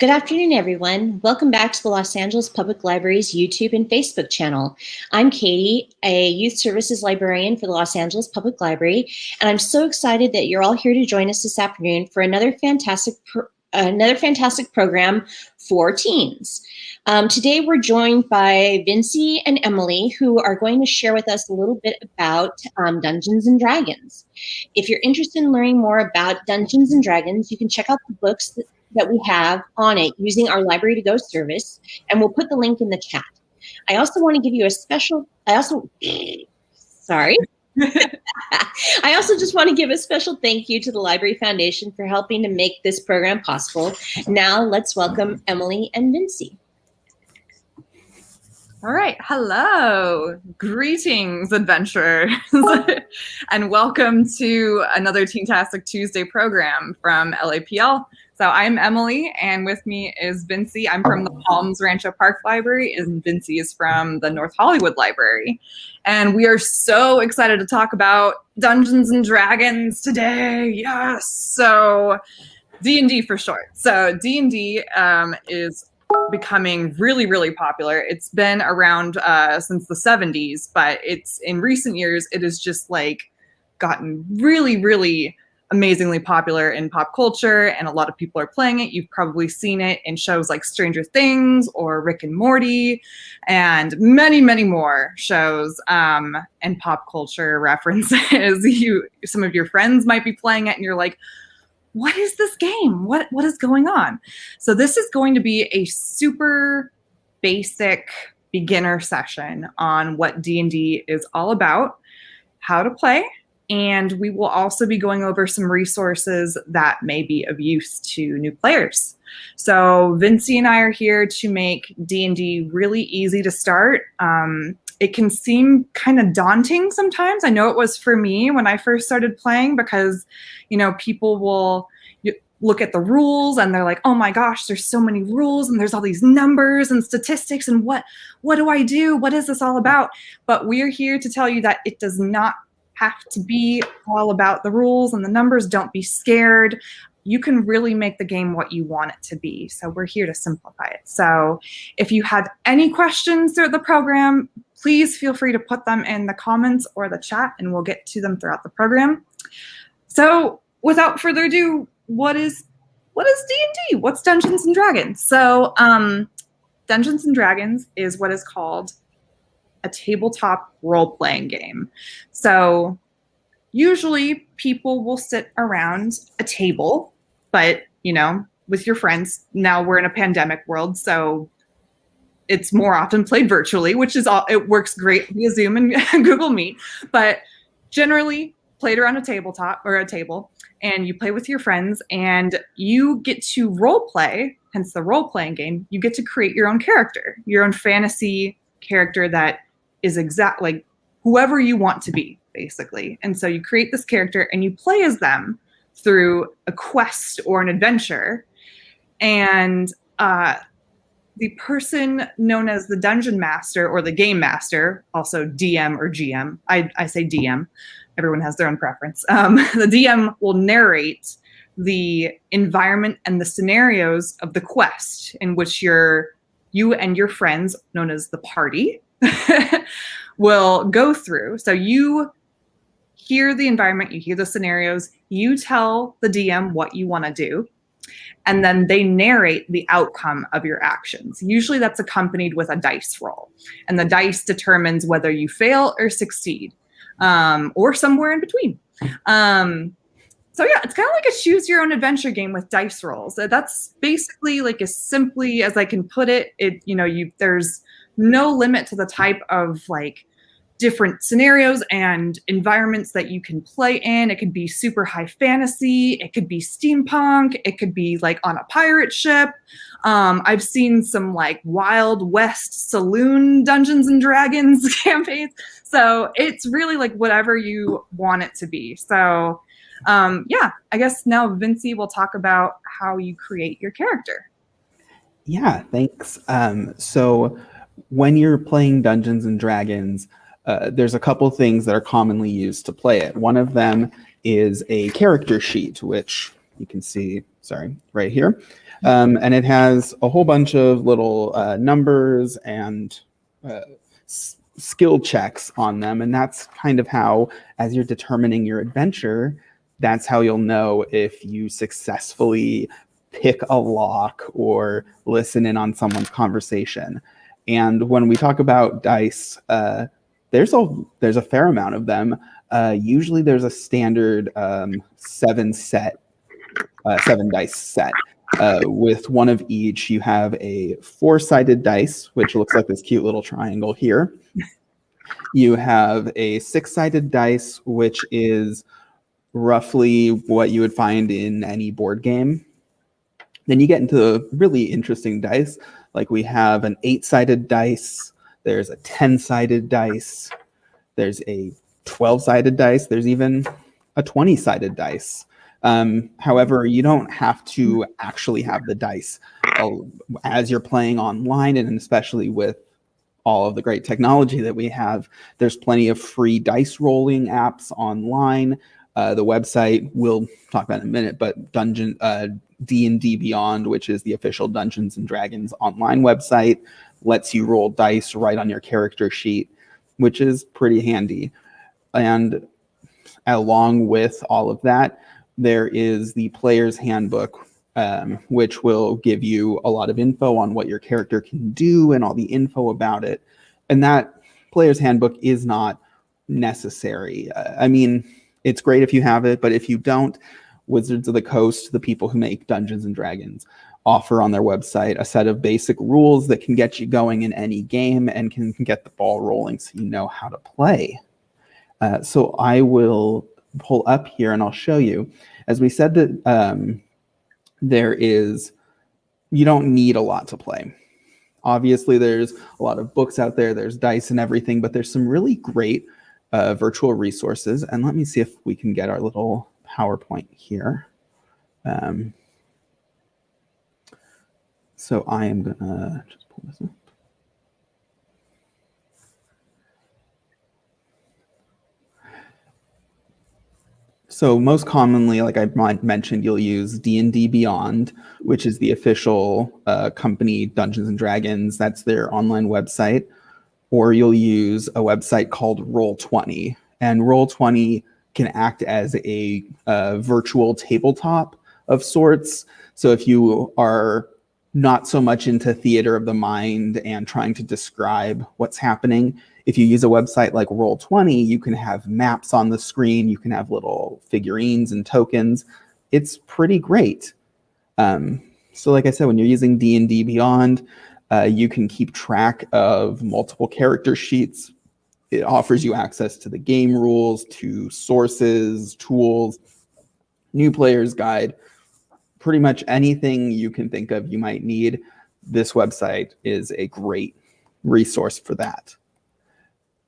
Good afternoon, everyone. Welcome back to the Los Angeles Public Library's YouTube and Facebook channel. I'm Katie, a youth services librarian for the Los Angeles Public Library, and I'm so excited that you're all here to join us this afternoon for another fantastic program for teens. Today, we're joined by Vincy and Emily, who are going to share with us a little bit about Dungeons and Dragons. If you're interested in learning more about Dungeons and Dragons, you can check out the books that we have on it using our Library to Go service, and we'll put the link in the chat. I also want to give you a special, sorry. I also just want to give a special thank you to the Library Foundation for helping to make this program possible. Now let's welcome Emily and Vincy. All right. Hello. Greetings, adventurers. And welcome to another TEENTastic Tuesday program from LAPL. So I'm Emily, and with me is Vincy. I'm from the Palms Rancho Park Library, and Vincy is from the North Hollywood Library. And we are so excited to talk about Dungeons and Dragons today. Yes. So D&D for short. So D&D is becoming really, really popular. It's been around since the 70s, but it's in recent years, it has just like gotten really, really amazingly popular in pop culture, and a lot of people are playing it. You've probably seen it in shows like Stranger Things or Rick and Morty, and many, many more shows and pop culture references. Some of your friends might be playing it, and you're like, what is this game? What is going on? So this is going to be a super basic beginner session on what D&D is all about, how to play, and we will also be going over some resources that may be of use to new players. So Vincy and I are here to make D&D really easy to start. It can seem kind of daunting sometimes. I know it was for me when I first started playing, because, you know, people will look at the rules and they're like, oh my gosh, there's so many rules and there's all these numbers and statistics and what do I do? What is this all about? But we're here to tell you that it does not have to be all about the rules and the numbers. Don't be scared. You can really make the game what you want it to be. So we're here to simplify it. So if you have any questions throughout the program, please feel free to put them in the comments or the chat, and we'll get to them throughout the program. So without further ado, what is D&D? What's Dungeons and Dragons? So Dungeons and Dragons is what is called a tabletop role-playing game. So usually people will sit around a table, but, you know, with your friends. Now we're in a pandemic world, so it's more often played virtually, which is all, it works great via Zoom and Google Meet, but generally played around a tabletop or a table, and you play with your friends, and you get to role play, hence the role-playing game. You get to create your own character, your own fantasy character that is like whoever you want to be, basically. And so you create this character and you play as them through a quest or an adventure. And the person known as the dungeon master or the game master, also DM or GM, I say DM, everyone has their own preference. The DM will narrate the environment and the scenarios of the quest in which you and your friends, known as the party, will go through. So you hear the environment, you hear the scenarios, you tell the DM what you want to do, and then they narrate the outcome of your actions. Usually that's accompanied with a dice roll, and the dice determines whether you fail or succeed, or somewhere in between. So yeah, it's kind of like a choose your own adventure game with dice rolls. That's basically like as simply as I can put it. There's no limit to the type of like different scenarios and environments that you can play in. It could be super high fantasy. It could be steampunk. It could be like on a pirate ship. I've seen some like Wild West saloon Dungeons and Dragons campaigns. So it's really like whatever you want it to be. So yeah, I guess now Vincy will talk about how you create your character. Yeah, thanks. So when you're playing Dungeons and Dragons, there's a couple things that are commonly used to play it. One of them is a character sheet, which you can see, right here. And it has a whole bunch of little numbers and skill checks on them. And that's kind of how, as you're determining your adventure, that's how you'll know if you successfully pick a lock or listen in on someone's conversation. And when we talk about dice, there's a fair amount of them. Usually there's a standard 7 dice set. With one of each, you have a 4-sided dice, which looks like this cute little triangle here. You have a 6-sided dice, which is roughly what you would find in any board game. Then you get into the really interesting dice, like we have an 8-sided dice, there's a 10-sided dice, there's a 12-sided dice, there's even a 20-sided dice. However, you don't have to actually have the dice as you're playing online, and especially with all of the great technology that we have. There's plenty of free dice rolling apps online. The website we'll talk about in a minute, but D&D Beyond, which is the official Dungeons and Dragons online website, lets you roll dice right on your character sheet, which is pretty handy. And along with all of that, there is the Player's Handbook, which will give you a lot of info on what your character can do and all the info about it. And that Player's Handbook is not necessary. I mean, it's great if you have it, but if you don't, Wizards of the Coast, the people who make Dungeons and Dragons, offer on their website a set of basic rules that can get you going in any game and can get the ball rolling so you know how to play. So I will pull up here and I'll show you. As we said that you don't need a lot to play. Obviously, there's a lot of books out there, there's dice and everything, but there's some really great virtual resources. And let me see if we can get our little PowerPoint here. So I am gonna just pull this up. So most commonly, like I mentioned, you'll use D&D Beyond, which is the official company Dungeons and Dragons. That's their online website. Or you'll use a website called Roll20. And Roll20 can act as a virtual tabletop of sorts. So if you are not so much into theater of the mind and trying to describe what's happening, if you use a website like Roll20, you can have maps on the screen, you can have little figurines and tokens. It's pretty great. So like I said, when you're using D&D Beyond, you can keep track of multiple character sheets. It offers you access to the game rules, to sources, tools, new player's guide, pretty much anything you can think of you might need. This website is a great resource for that.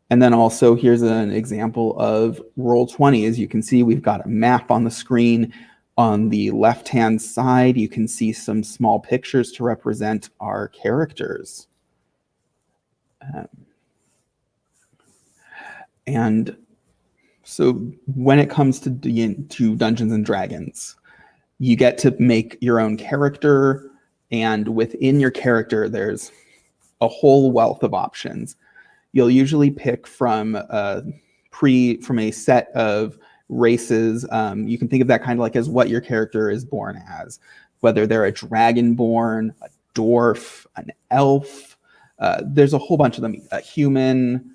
And then also here's an example of Roll20. As you can see, we've got a map on the screen. On the left-hand side, you can see some small pictures to represent our characters. And so when it comes to Dungeons and Dragons, you get to make your own character, and within your character, there's a whole wealth of options. You'll usually pick from a set of races. You can think of that kind of like as what your character is born as, whether they're a dragonborn, a dwarf, an elf. There's a whole bunch of them, a human.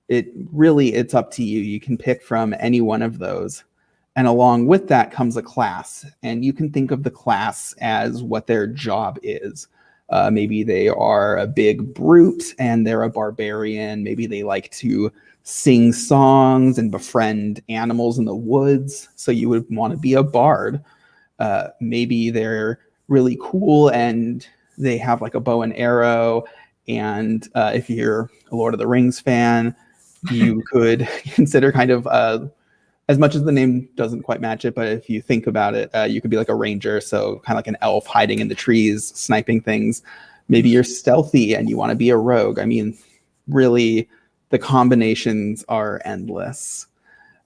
It's up to you. You can pick from any one of those. And along with that comes a class. And you can think of the class as what their job is. Maybe they are a big brute and they're a barbarian. Maybe they like to sing songs and befriend animals in the woods. So you would want to be a bard. Maybe they're really cool and they have like a bow and arrow. And if you're a Lord of the Rings fan, you could consider kind of, as much as the name doesn't quite match it, but if you think about it, you could be like a ranger. So kind of like an elf hiding in the trees, sniping things. Maybe you're stealthy and you want to be a rogue. I mean, really, the combinations are endless.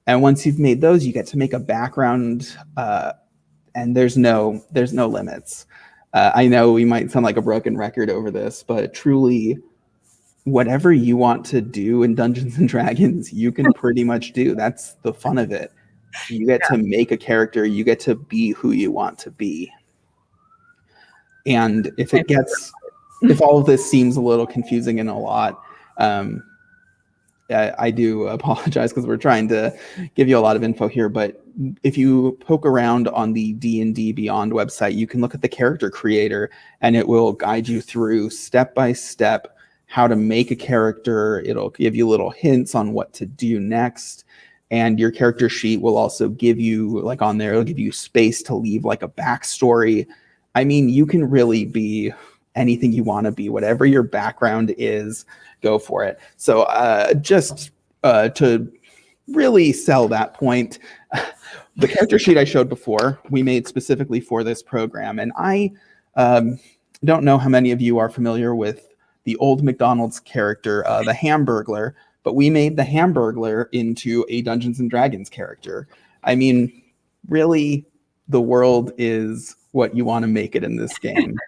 And once you've made those, you get to make a background, and there's no limits. I know we might sound like a broken record over this, but truly, whatever you want to do in Dungeons and Dragons, you can pretty much do. That's the fun of it. You get to make a character. You get to be who you want to be. And if all of this seems a little confusing and a lot, I do apologize because we're trying to give you a lot of info here. But if you poke around on the D&D Beyond website, you can look at the character creator, and it will guide you through step by step how to make a character. It'll give you little hints on what to do next. And your character sheet will also give you, like on there, it'll give you space to leave like a backstory. I mean, you can really be anything you want to be, whatever your background is, go for it. So just to really sell that point, the character sheet I showed before, we made specifically for this program. And I don't know how many of you are familiar with the old McDonald's character, the Hamburglar, but we made the Hamburglar into a Dungeons and Dragons character. I mean, really, the world is what you want to make it in this game.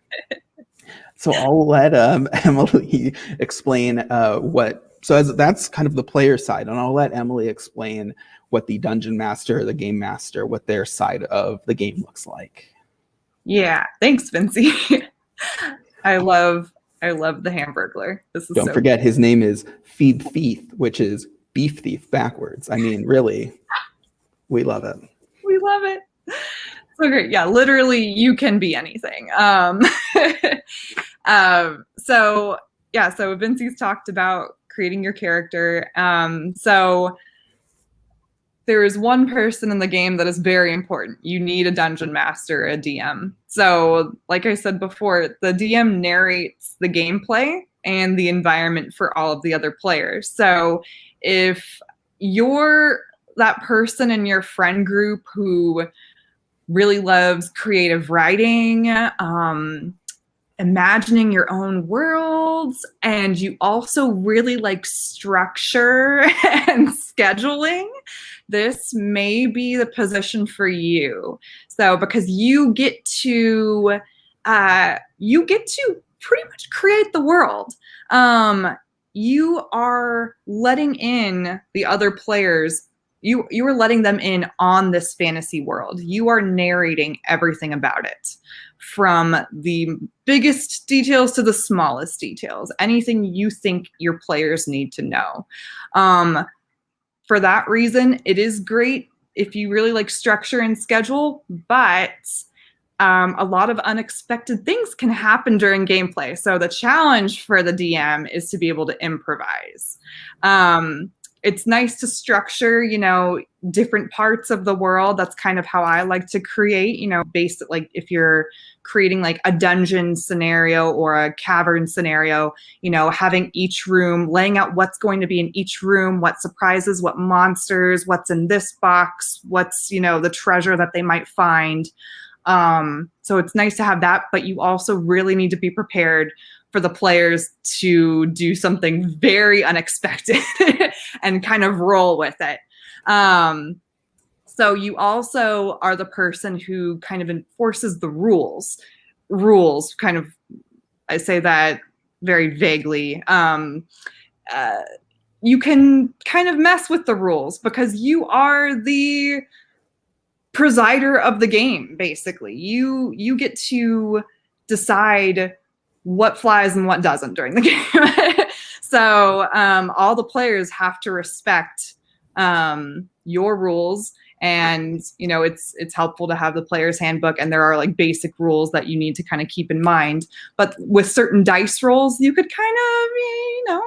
So I'll let Emily explain that's kind of the player side, and I'll let Emily explain what the dungeon master, the game master, what their side of the game looks like. Yeah, thanks, Vincy. I love the Hamburglar. Don't forget his name is Feed Thief, which is beef thief backwards. I mean, really, we love it. We love it. So great. Yeah, literally you can be anything. So Vincy's talked about creating your character. So there is one person in the game that is very important. You need a dungeon master, a DM. So like I said before, the DM narrates the gameplay and the environment for all of the other players. So if you're that person in your friend group who really loves creative writing, imagining your own worlds, and you also really like structure and scheduling, this may be the position for you. So because you get to pretty much create the world. You are letting in the other players. You are letting them in on this fantasy world. You are narrating everything about it, from the biggest details to the smallest details, anything you think your players need to know. For that reason, it is great if you really like structure and schedule, but a lot of unexpected things can happen during gameplay. So the challenge for the DM is to be able to improvise. It's nice to structure, different parts of the world. That's kind of how I like to create, based like if you're creating like a dungeon scenario or a cavern scenario, having each room, laying out what's going to be in each room, what surprises, what monsters, what's in this box, what's, the treasure that they might find. So it's nice to have that, but you also really need to be prepared for the players to do something very unexpected and kind of roll with it. So you also are the person who kind of enforces the rules. Rules, kind of, I say that very vaguely. You can kind of mess with the rules because you are the presider of the game, basically. You get to decide what flies and what doesn't during the game. So all the players have to respect your rules, and it's helpful to have the player's handbook, and there are like basic rules that you need to kind of keep in mind. But with certain dice rolls, you could kind of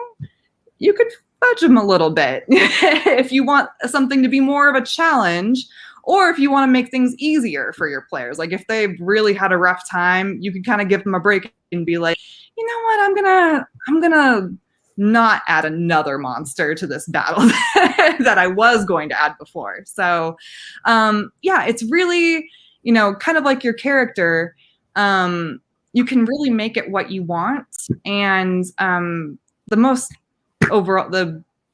you could fudge them a little bit if you want something to be more of a challenge, or if you want to make things easier for your players. Like if they've really had a rough time, you can kind of give them a break and be like, you know what, I'm gonna not add another monster to this battle that I was going to add before. So it's really, kind of like your character. You can really make it what you want. And the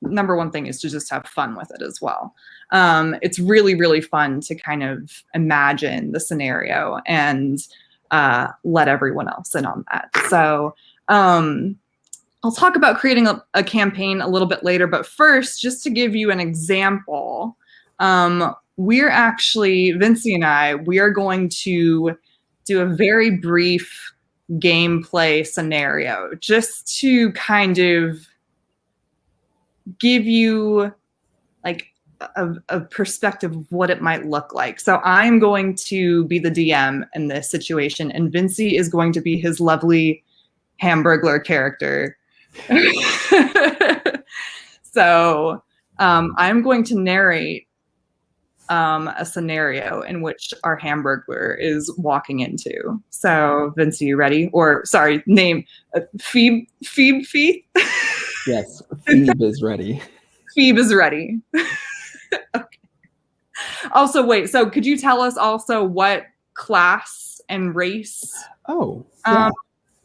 number one thing is to just have fun with it as well. It's really, really fun to kind of imagine the scenario and let everyone else in on that. So I'll talk about creating a campaign a little bit later, but first, just to give you an example, we're actually, Vinci and I, we are going to do a very brief gameplay scenario just to kind of give you like a perspective of what it might look like. So I'm going to be the DM in this situation, and Vinci is going to be his lovely Hamburglar character. So I'm going to narrate a scenario in which our Hamburglar is walking into. So, Vinci, you ready? Or, sorry, name, Phoebe? Yes, Phoebe is ready. Phoebe is ready. Okay. Also, wait, so could you tell us also what class and race Oh, yeah.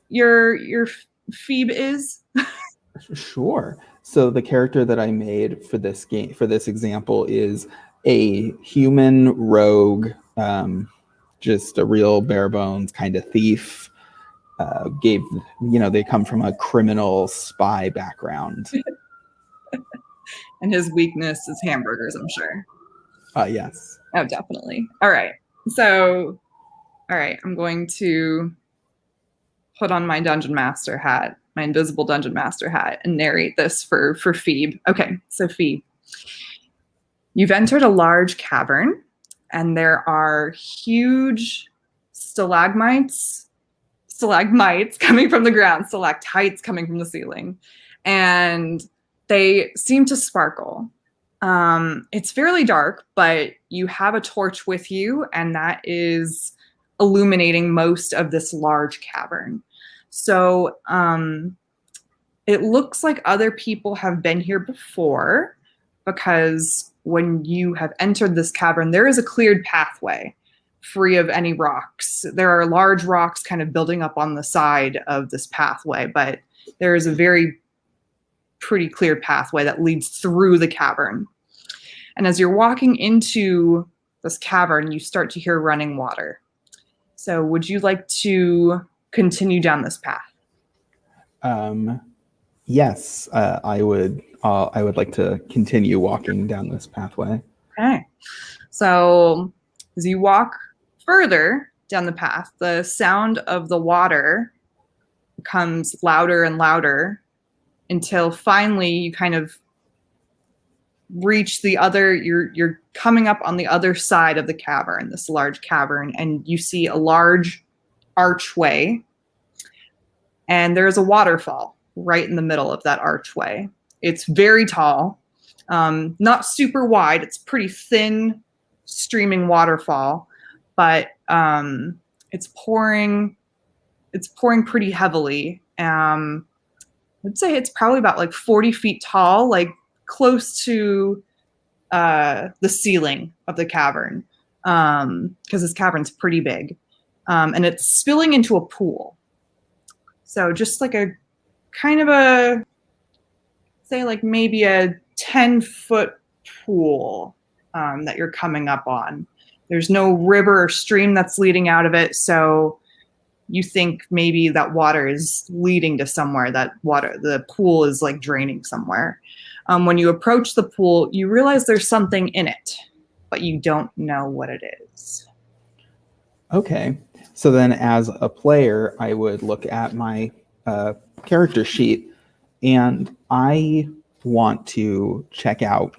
Your Phoebe is? Sure. So the character that I made for this game, for this example, is a human rogue, just a real bare bones kind of thief. They come from a criminal spy background. And his weakness is hamburgers, I'm sure. Yes. Oh, definitely. All right. So, all right, I'm going to put on my dungeon master hat, my invisible dungeon master hat, and narrate this for Phoebe. Okay, so Phoebe, you've entered a large cavern, and there are huge stalagmites coming from the ground, stalactites coming from the ceiling, and they seem to sparkle. It's fairly dark, but you have a torch with you, and that is illuminating most of this large cavern. So it looks like other people have been here before, because when you have entered this cavern, there is a cleared pathway free of any rocks. There are large rocks kind of building up on the side of this pathway, but there is a very pretty clear pathway that leads through the cavern. And as you're walking into this cavern, you start to hear running water. So would you like to continue down this path? Yes, I would like to continue walking down this pathway. Okay. So as you walk further down the path, the sound of the water becomes louder and louder until finally you kind of reach the other, you're coming up on the other side of the cavern, this large cavern, and you see a large archway, and there's a waterfall right in the middle of that archway. It's very tall, not super wide, it's pretty thin, streaming waterfall, but it's pouring pretty heavily. I'd say it's probably about like 40 feet tall, like close to the ceiling of the cavern, because this cavern's pretty big, and it's spilling into a pool. So just like a kind of a, say like maybe a 10-foot pool that you're coming up on. There's no river or stream that's leading out of it, so you think maybe that water is leading to somewhere, the pool is like draining somewhere. When you approach the pool, you realize there's something in it, but you don't know what it is. Okay. So then as a player, I would look at my character sheet, and I want to check out,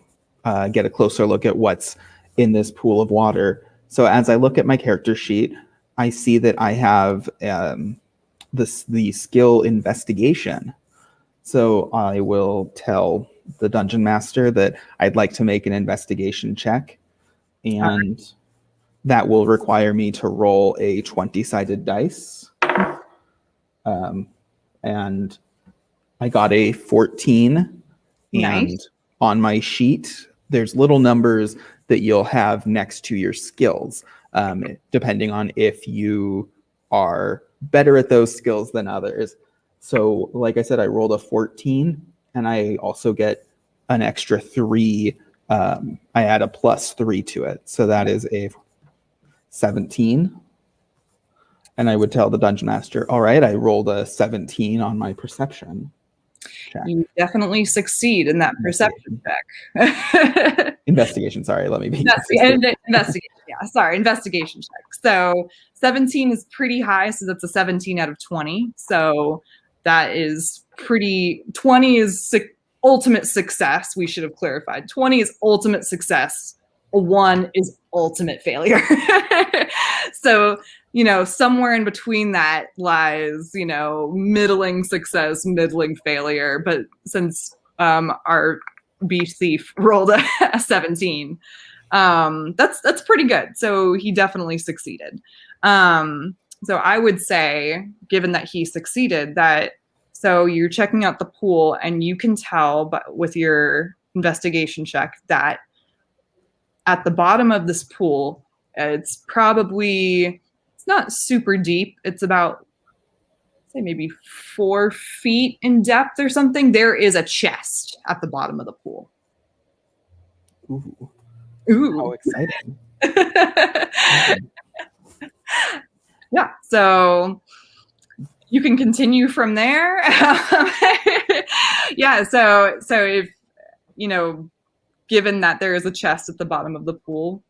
get a closer look at what's in this pool of water. So as I look at my character sheet, I see that I have the skill investigation. So I will tell the dungeon master that I'd like to make an investigation check, and that will require me to roll a 20-sided dice. And I got a 14. Nice. And on my sheet, there's little numbers that you'll have next to your skills, depending on if you are better at those skills than others. So like I said, I rolled a 14, and I also get an extra 3. I add a +3 to it. So that is a 17. And I would tell the dungeon master, all right, I rolled a 17 on my perception check. You definitely succeed in that perception check. Investigation, sorry, let me be Investigation, yeah, sorry, investigation check. So 17 is pretty high, so that's a 17 out of 20. So that is 20 is ultimate success. We should have clarified. 20 is ultimate success. 1 is ultimate failure. So, somewhere in between that lies, middling success, middling failure. But since our beef thief rolled a 17, that's pretty good. So he definitely succeeded. So I would say, given that he succeeded, so you're checking out the pool and you can tell with your investigation check that at the bottom of this pool, it's not super deep. It's about, say, maybe 4 feet in depth or something. There is a chest at the bottom of the pool. Ooh. Ooh. How exciting. Yeah, so you can continue from there. Yeah, so if, given that there is a chest at the bottom of the pool,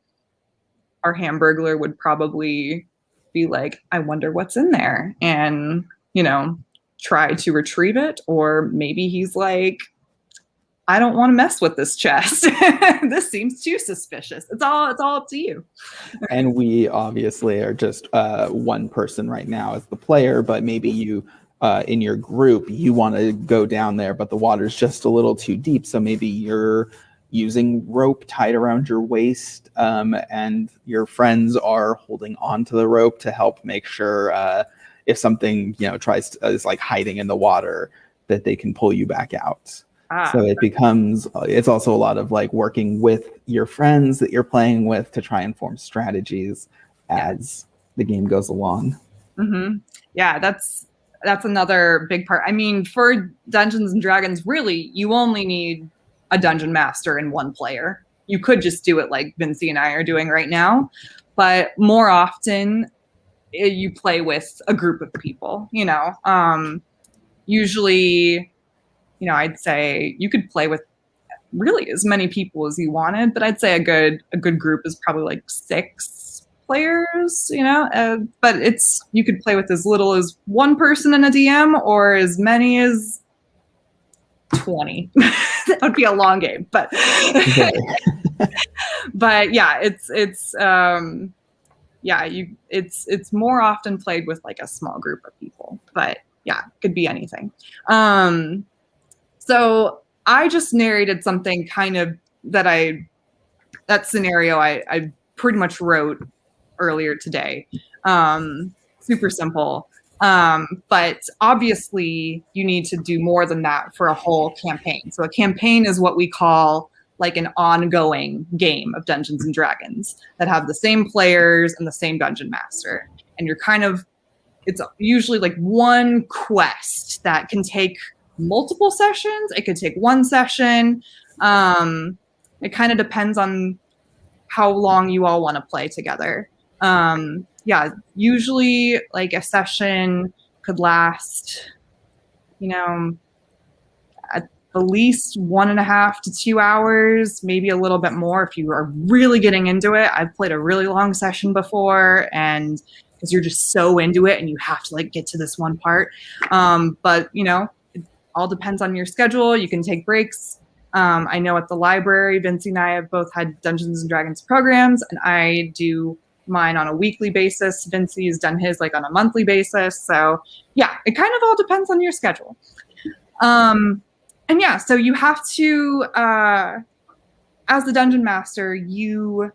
our Hamburglar would probably be like, I wonder what's in there, and, try to retrieve it. Or maybe he's like, I don't want to mess with this chest. This seems too suspicious. It's all up to you. And we obviously are just one person right now as the player, but maybe you, in your group, you want to go down there, but the water's just a little too deep. So maybe you're using rope tied around your waist, and your friends are holding onto the rope to help make sure if something is like hiding in the water, that they can pull you back out. So it's also a lot of like working with your friends that you're playing with to try and form strategies as the game goes along. Mm-hmm. Yeah, that's another big part. I mean, for Dungeons and Dragons, really, you only need a dungeon master and 1 player. You could just do it like Vinci and I are doing right now, but more often you play with a group of people. Usually, I'd say you could play with really as many people as you wanted, but I'd say a good group is probably like 6 players, but you could play with as little as 1 person and a DM, or as many as 20. That would be a long game, but but yeah, it's more often played with like a small group of people, but yeah, it could be anything. So I just narrated something kind of that scenario I pretty much wrote earlier today. Super simple. But obviously you need to do more than that for a whole campaign. So a campaign is what we call like an ongoing game of Dungeons and Dragons that have the same players and the same dungeon master. And it's usually like one quest that can take multiple sessions. It could take 1 session. It kind of depends on how long you all want to play together. Yeah, usually like a session could last, at the least 1.5 to 2 hours, maybe a little bit more if you are really getting into it. I've played a really long session before, and because you're just so into it and you have to like get to this one part. But it all depends on your schedule. You can take breaks. I know at the library, Vinci and I have both had Dungeons and Dragons programs, and I do mine on a weekly basis. Vinci has done his like on a monthly basis. So yeah, it kind of all depends on your schedule. And yeah, so you have to, as the dungeon master, you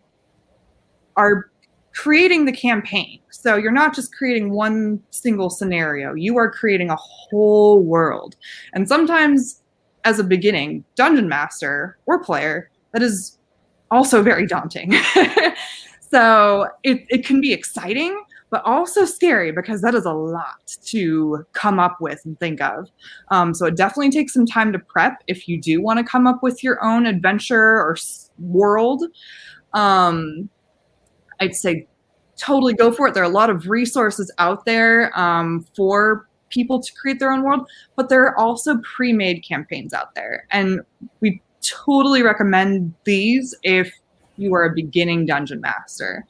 are creating the campaign. So you're not just creating one single scenario, you are creating a whole world. And sometimes as a beginning dungeon master or player, that is also very daunting. So it can be exciting, but also scary, because that is a lot to come up with and think of. So it definitely takes some time to prep if you do want to come up with your own adventure or world. I'd say totally go for it. There are a lot of resources out there for people to create their own world, but there are also pre-made campaigns out there. And we totally recommend these if you are a beginning dungeon master.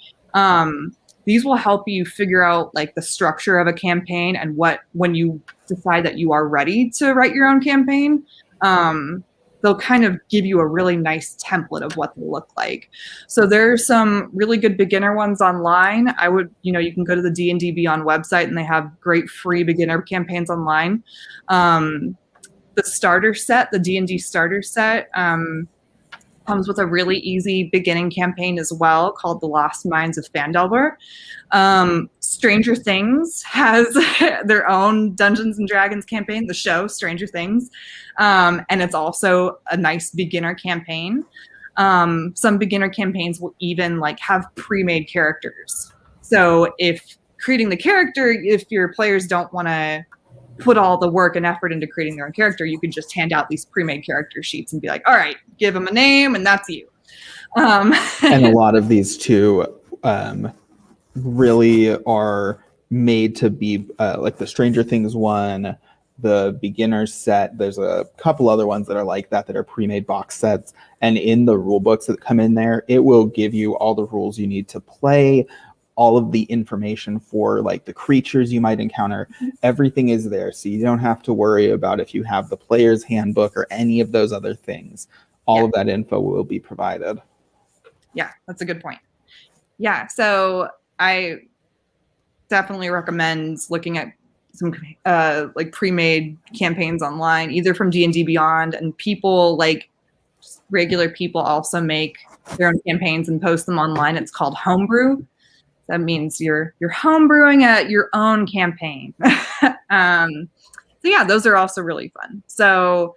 These will help you figure out like the structure of a campaign, and when you decide that you are ready to write your own campaign, they'll kind of give you a really nice template of what they look like. So there's some really good beginner ones online. You can go to the D&D Beyond website, and they have great free beginner campaigns online. The starter set, the D&D starter set, comes with a really easy beginning campaign as well called The Lost Mines of Phandelver. Stranger Things has their own Dungeons and Dragons campaign, the show Stranger Things, and it's also a nice beginner campaign. Some beginner campaigns will even like have pre-made characters. So if creating the character, if your players don't want to put all the work and effort into creating their own character, you can just hand out these pre-made character sheets and be like, all right, give them a name and that's you. And a lot of these too really are made to be like the Stranger Things one, the beginner set. There's a couple other ones that are like that are pre-made box sets. And in the rule books that come in there, it will give you all the rules you need to play, all of the information for like the creatures you might encounter. Everything is there, so you don't have to worry about if you have the player's handbook or any of those other things. All of that info will be provided. Yeah, that's a good point. Yeah, so I definitely recommend looking at some like pre-made campaigns online, either from D&D Beyond, and people like regular people also make their own campaigns and post them online. It's called homebrew. That means you're homebrewing at your own campaign. So yeah, those are also really fun. So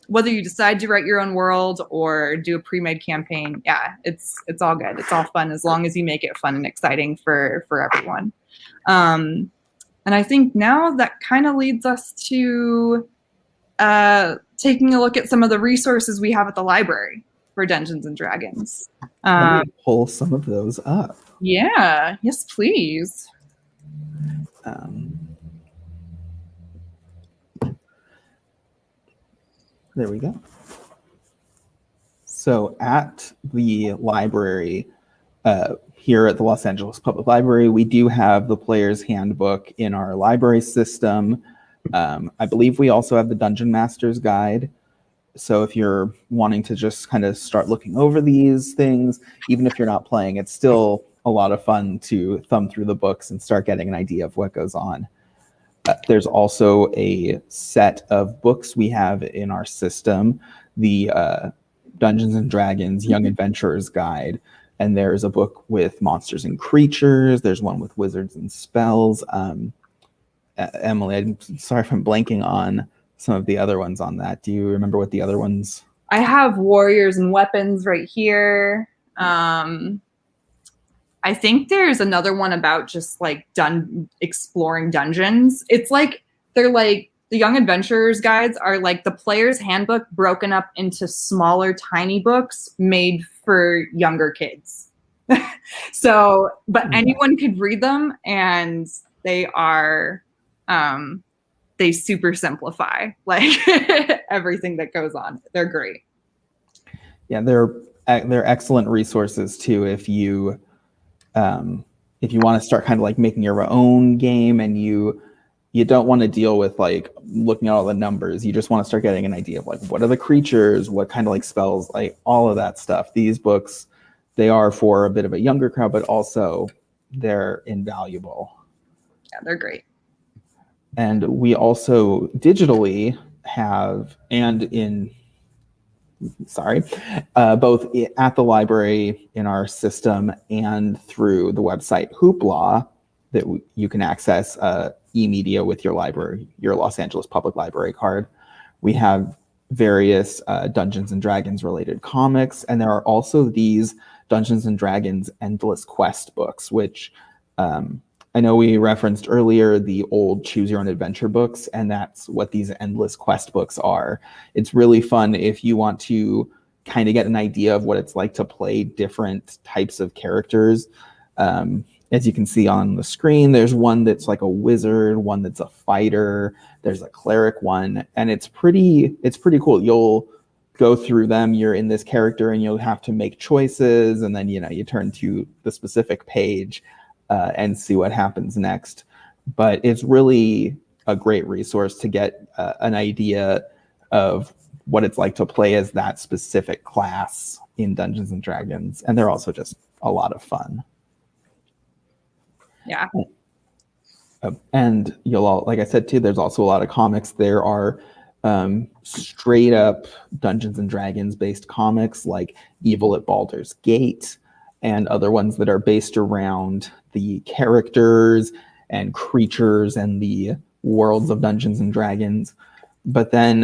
whether you decide to write your own world or do a pre-made campaign, yeah, it's all good. It's all fun as long as you make it fun and exciting for everyone. And I think now that kind of leads us to taking a look at some of the resources we have at the library for Dungeons and Dragons. Let me pull some of those up. Yeah, yes, please. There we go. So at the library, here at the Los Angeles Public Library, we do have the Player's Handbook in our library system. I believe we also have the Dungeon Master's Guide. So if you're wanting to just kind of start looking over these things, even if you're not playing, it's still a lot of fun to thumb through the books and start getting an idea of what goes on. There's also a set of books we have in our system, the Dungeons and Dragons Young Adventurer's Guide. And there's a book with monsters and creatures. There's one with wizards and spells. Emily, I'm sorry if I'm blanking on some of the other ones on that. Do you remember what the other ones? I have warriors and weapons right here. I think there's another one about just like exploring dungeons. It's like they're like the Young Adventurers guides are like the Player's Handbook broken up into smaller, tiny books made for younger kids. So, but anyone could read them, and they are they super simplify like everything that goes on. They're great. Yeah, they're excellent resources too if you want to start kind of like making your own game and you don't want to deal with like looking at all the numbers. You just want to start getting an idea of like what are the creatures, what kind of like spells, like all of that stuff. These books, they are for a bit of a younger crowd, but also they're invaluable. Yeah, they're great. And we also digitally have, both at the library in our system and through the website Hoopla, that you can access e-media with your library, your Los Angeles Public Library card. We have various Dungeons and Dragons related comics, and there are also these Dungeons and Dragons Endless Quest books, which I know we referenced earlier the old Choose Your Own Adventure books, and that's what these Endless Quest books are. It's really fun if you want to kind of get an idea of what it's like to play different types of characters. As you can see on the screen, there's one that's like a wizard, one that's a fighter, there's a cleric one, and it's pretty cool. You'll go through them, you're in this character, and you'll have to make choices, and then you turn to the specific page and see what happens next. But it's really a great resource to get an idea of what it's like to play as that specific class in Dungeons and Dragons, and they're also just a lot of fun. Yeah. And like I said too, there's also a lot of comics. There are straight up Dungeons and Dragons based comics like Evil at Baldur's Gate, and other ones that are based around the characters and creatures and the worlds of Dungeons and Dragons. But then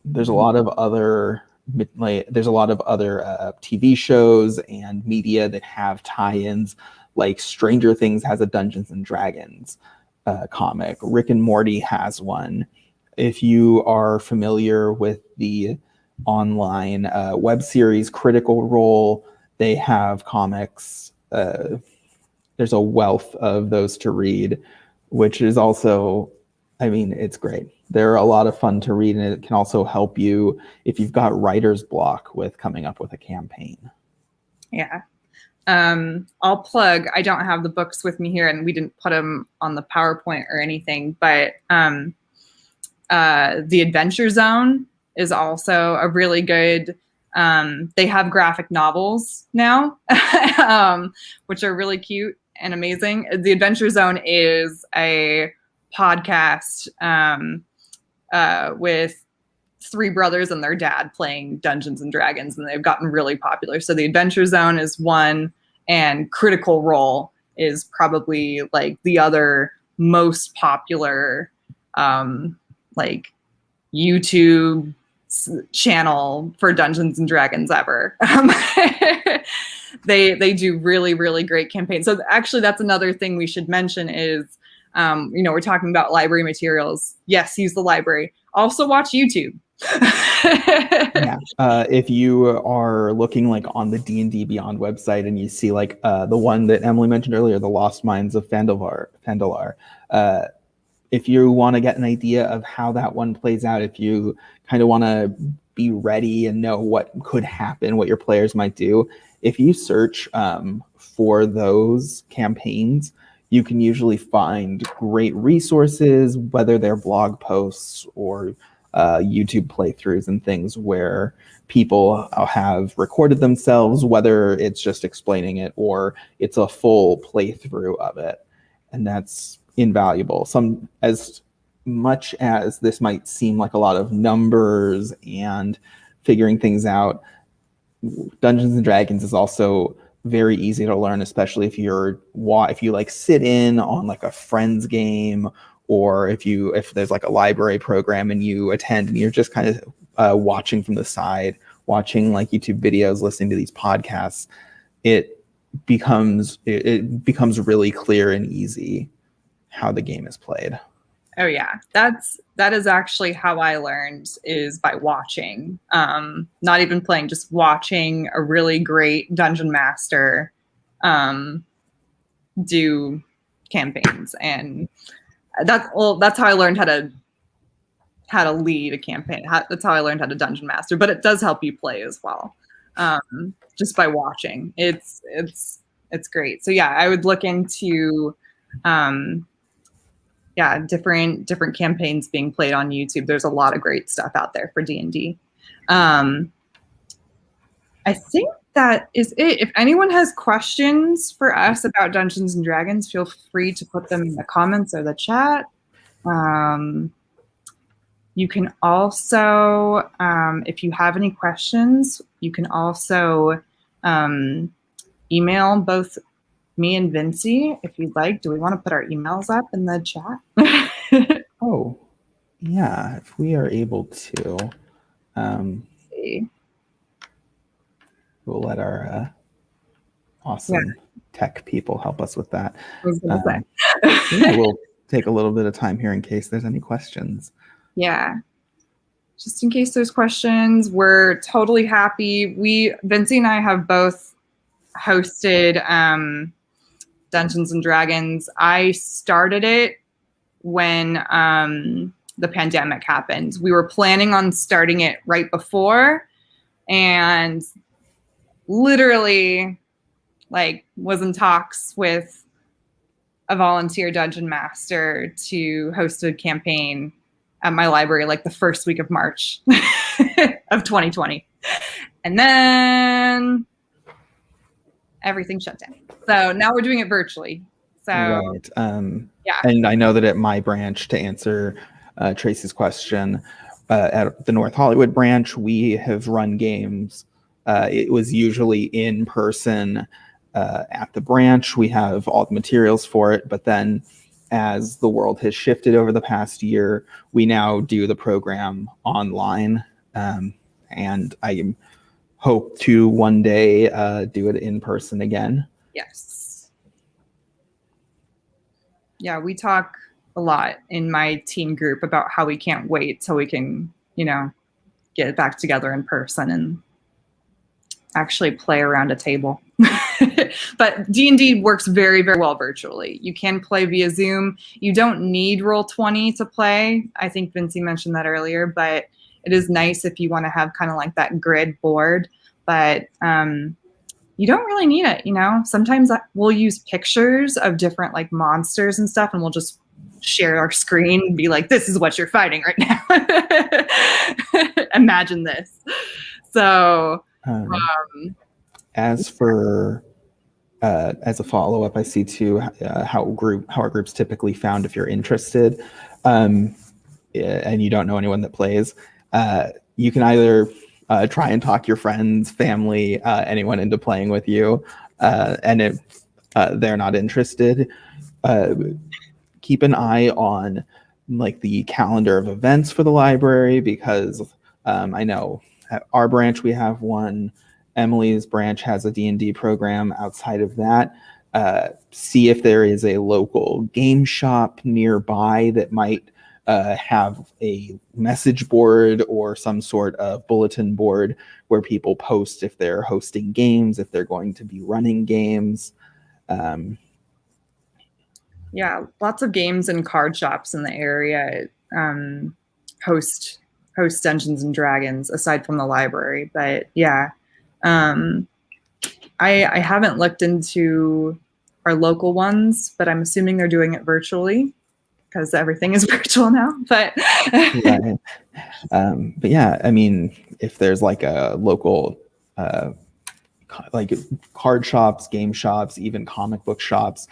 there's a lot of other TV shows and media that have tie-ins. Like Stranger Things has a Dungeons and Dragons comic. Rick and Morty has one. If you are familiar with the online web series Critical Role, they have comics. There's a wealth of those to read, which is also, it's great. They're a lot of fun to read, and it can also help you if you've got writer's block with coming up with a campaign. Yeah. I'll plug, I don't have the books with me here, and we didn't put them on the PowerPoint or anything, but The Adventure Zone is also a really good, they have graphic novels now, which are really cute and amazing. The Adventure Zone is a podcast with three brothers and their dad playing Dungeons and Dragons, and they've gotten really popular. So The Adventure Zone is one, and Critical Role is probably like the other most popular like YouTube channel for Dungeons and Dragons ever. They do really, really great campaigns. So actually that's another thing we should mention is, we're talking about library materials. Yes, use the library. Also watch YouTube. Yeah. If you are looking like on the D&D Beyond website and you see like the one that Emily mentioned earlier, The Lost Mines of Phandalar, if you want to get an idea of how that one plays out, if you kind of want to be ready and know what could happen, what your players might do, if you search for those campaigns, you can usually find great resources, whether they're blog posts or YouTube playthroughs and things where people have recorded themselves, whether it's just explaining it or it's a full playthrough of it. And that's invaluable. As much as this might seem like a lot of numbers and figuring things out, Dungeons and Dragons is also very easy to learn, especially if you like sit in on like a friend's game, or if there's like a library program and you attend and you're just kind of watching from the side, watching like YouTube videos, listening to these podcasts, it becomes really clear and easy how the game is played. Oh yeah, that is actually how I learned, is by watching. Not even playing, just watching a really great dungeon master do campaigns, and that's how I learned how to lead a campaign. That's how I learned how to dungeon master. But it does help you play as well, just by watching. It's great. So yeah, I would look into different campaigns being played on YouTube. There's a lot of great stuff out there for D&D. I think that is it. If anyone has questions for us about Dungeons and Dragons, feel free to put them in the comments or the chat. You can also, if you have any questions, you can also email both me and Vincy if you'd like. Do we want to put our emails up in the chat? Oh, yeah, if we are able to. See. We'll let our awesome tech people help us with that. I was gonna say. Yeah, we'll take a little bit of time here in case there's any questions. Yeah. Just in case there's questions, we're totally happy. Vincy and I have both hosted Dungeons and Dragons. I started it when the pandemic happened. We were planning on starting it right before, and literally like was in talks with a volunteer dungeon master to host a campaign at my library like the first week of March of 2020. And then everything shut down. So now we're doing it virtually. So Right. yeah. And I know that at my branch, to answer Tracy's question, at the North Hollywood branch, we have run games. It was usually in person at the branch. We have all the materials for it, but then as the world has shifted over the past year, we now do the program online. And I hope to one day do it in person again. Yes. Yeah, we talk a lot in my teen group about how we can't wait till we can, get back together in person and actually play around a table. But D&D works very, very well virtually. You can play via Zoom. You don't need Roll20 to play. I think Vinci mentioned that earlier, but it is nice if you want to have kind of like that grid board. But you don't really need it, Sometimes we'll use pictures of different like monsters and stuff, and we'll just share our screen and be like, this is what you're fighting right now. Imagine this. So as a follow-up, I see too how our group's typically found if you're interested, and you don't know anyone that plays. You can either try and talk your friends, family, anyone into playing with you, and if they're not interested, keep an eye on like the calendar of events for the library, because I know at our branch we have one. Emily's branch has a D&D program. Outside of that, see if there is a local game shop nearby that might have a message board or some sort of bulletin board where people post if they're hosting games, if they're going to be running games. Yeah, lots of games and card shops in the area host Dungeons and Dragons aside from the library. But yeah, I haven't looked into our local ones, but I'm assuming they're doing it virtually because everything is virtual now. But Right. But yeah, I mean, if there's like a local like card shops, game shops, even comic book shops,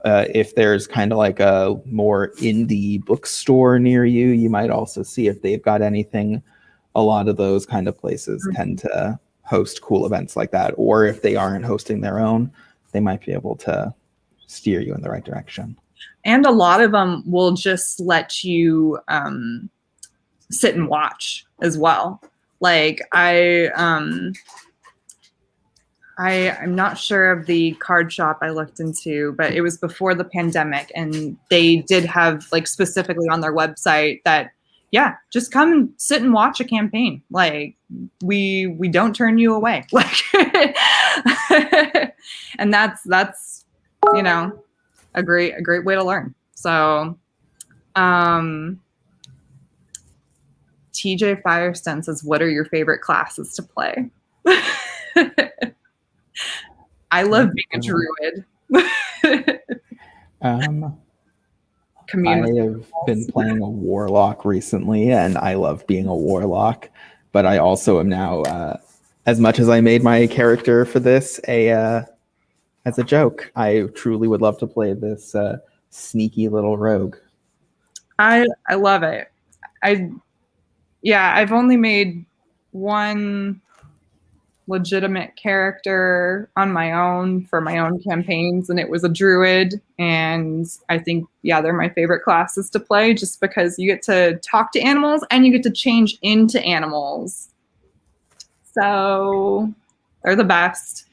if there's kind of like a more indie bookstore near you, you might also see if they've got anything. A lot of those kind of places tend to host cool events like that, or if they aren't hosting their own, they might be able to steer you in the right direction. And a lot of them will just let you sit and watch as well. Like I'm not sure of the card shop I looked into, but it was before the pandemic, and they did have like specifically on their website that, yeah, just come and sit and watch a campaign. Like we don't turn you away. Like, and that's a great way to learn. So, TJ Firestone says, "What are your favorite classes to play?" I love being a druid. I have been playing a warlock recently, and I love being a warlock. But I also am now, as much as I made my character for this as a joke, I truly would love to play this sneaky little rogue. I love it. I've only made one legitimate character on my own for my own campaigns, and it was a druid, and I think they're my favorite classes to play just because you get to talk to animals and you get to change into animals, so they're the best.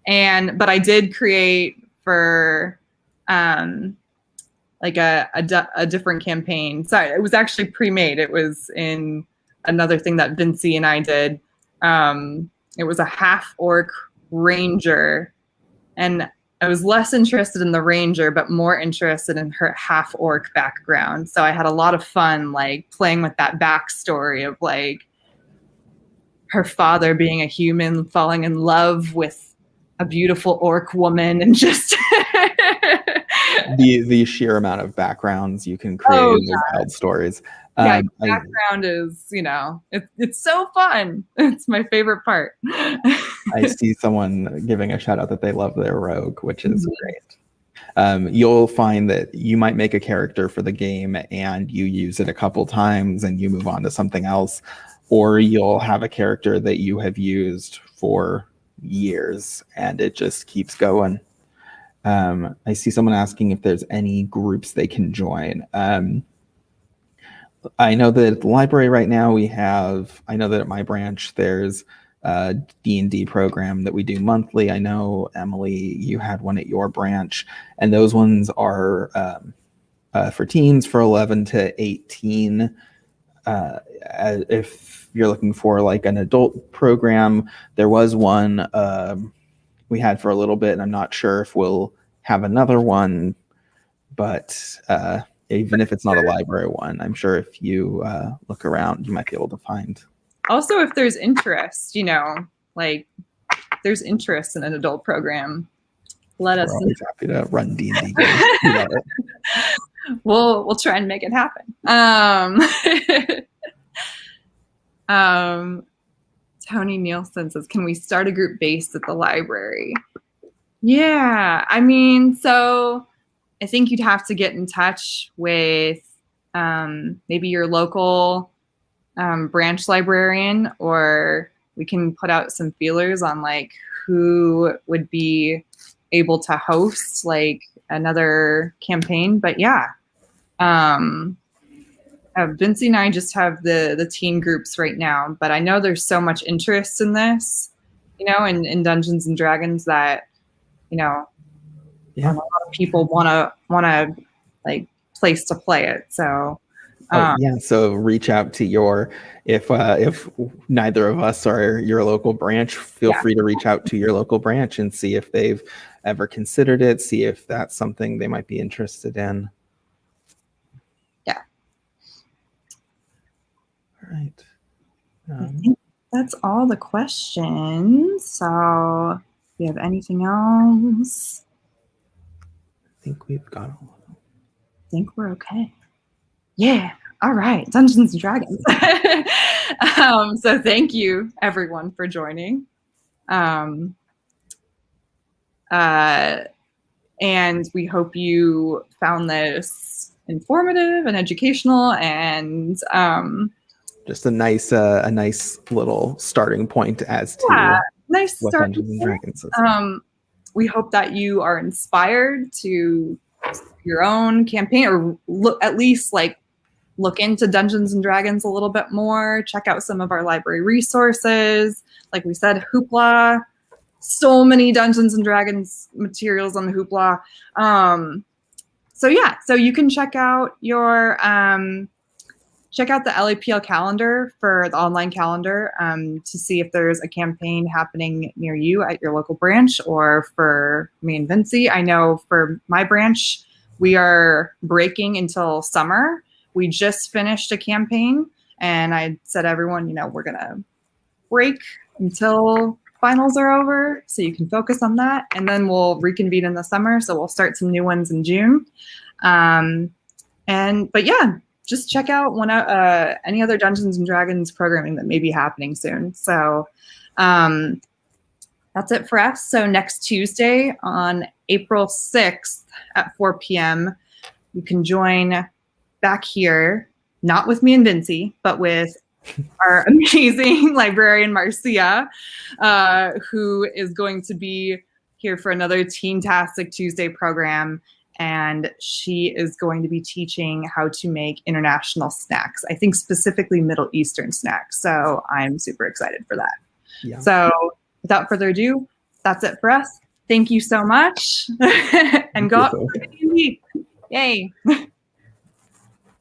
But I did create for like a different campaign. Sorry, it was actually pre-made. It was in another thing that Vinci and I did. It was a half-orc ranger, and I was less interested in the ranger, but more interested in her half orc background. So I had a lot of fun, like playing with that backstory of like her father being a human, falling in love with a beautiful orc woman, and just The sheer amount of backgrounds you can create in those wild stories. Yeah, background is, it's so fun. It's my favorite part. I see someone giving a shout out that they love their rogue, which is great. You'll find that you might make a character for the game and you use it a couple times and you move on to something else, or you'll have a character that you have used for years and it just keeps going. I see someone asking if there's any groups they can join. I know that at the library right now I know that at my branch there's a D&D program that we do monthly. I know, Emily, you had one at your branch, and those ones are for teens for 11 to 18. If you're looking for like an adult program, there was one we had for a little bit, and I'm not sure if we'll have another one, but even if it's not a library one, I'm sure if you look around, you might be able to find. Also, if there's interest, like there's interest in an adult program, let us know. We're always happy to run D&D games. We'll try and make it happen. Tony Nielsen says, can we start a group based at the library? Yeah, so I think you'd have to get in touch with maybe your local branch librarian, or we can put out some feelers on like who would be able to host like another campaign. But yeah, Vinci and I just have the teen groups right now, but I know there's so much interest in this, in Dungeons and Dragons that, a lot of people want to like place to play it. So so reach out to if neither of us are your local branch, feel free to reach out to your local branch and see if they've ever considered it, see if that's something they might be interested in. Yeah. All right. I think that's all the questions. So if you have anything else? I think we've got all of them. I think we're okay. Yeah. All right. Dungeons and Dragons. So thank you, everyone, for joining. And we hope you found this informative and educational, and just a nice little starting point as to what Dungeons and Dragons is. We hope that you are inspired to your own campaign, or at least look into Dungeons and Dragons a little bit more. Check out some of our library resources. Like we said, Hoopla, so many Dungeons and Dragons materials on the Hoopla. So you can check out the LAPL calendar for the online calendar to see if there's a campaign happening near you at your local branch, or for me and Vinci. I know for my branch, we are breaking until summer. We just finished a campaign, and I said, everyone, we're going to break until finals are over so you can focus on that. And then we'll reconvene in the summer. So we'll start some new ones in June. Just check out any other Dungeons and Dragons programming that may be happening soon. So that's it for us. So next Tuesday on April 6th at 4 p.m., you can join back here, not with me and Vinci, but with our amazing librarian, Marcia, who is going to be here for another TEENTastic Tuesday program. And she is going to be teaching how to make international snacks. I think specifically Middle Eastern snacks. So I'm super excited for that. Yeah. So without further ado, that's it for us. Thank you so much. And go out. Yay.